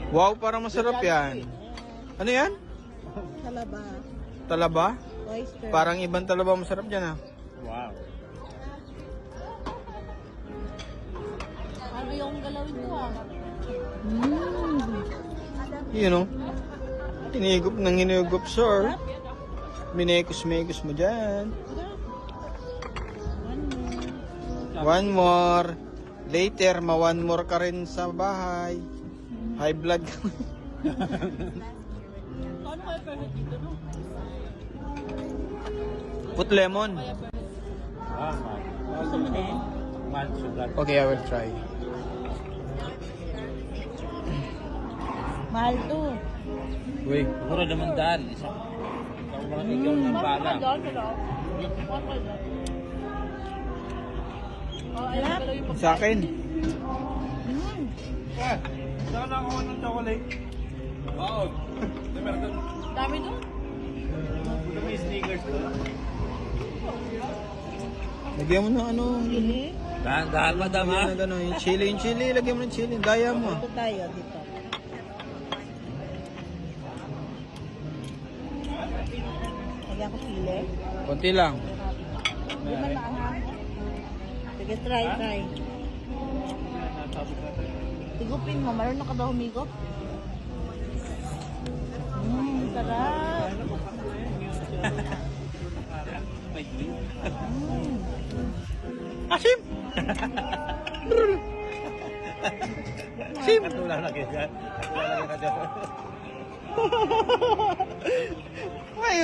Wow, parang masarap yan. Ano yan? Talaba. Talaba? Oyster. Parang ibang talaba masarap dyan ah. Wow. Ano yung galawin ko ah? Yun o. Hinigup ng hinigup, sir. Minekos-mekos mo dyan. One more. Later, ma-one more ka rin sa bahay. High blood ka. Ano kaya perfect dito no? Put lemon. Ah, Gusto mo din? man sugar. Okay, I will try. Mahal to. Wait. Siguro naman daan. Isang mga ikaw ng bala. Sa akin. Saan ako ng chocolate? Wow. Dami doon. Puto may sneakers doon. Lagyan mo ng ano. Dahan-dahan madam ha. Lagyan ng ano. Yung chili. Lagyan mo ng chili. Gaya mo. Dito tayo, dito. Lagyan ko sili. Konti lang. Hindi man maanghang. Sige, try. Tigupin mo, marunong ka ba humigop? Sarap. Asim! Sim! Katulad lagi ka. Katulad lagi ka dyan. Ay,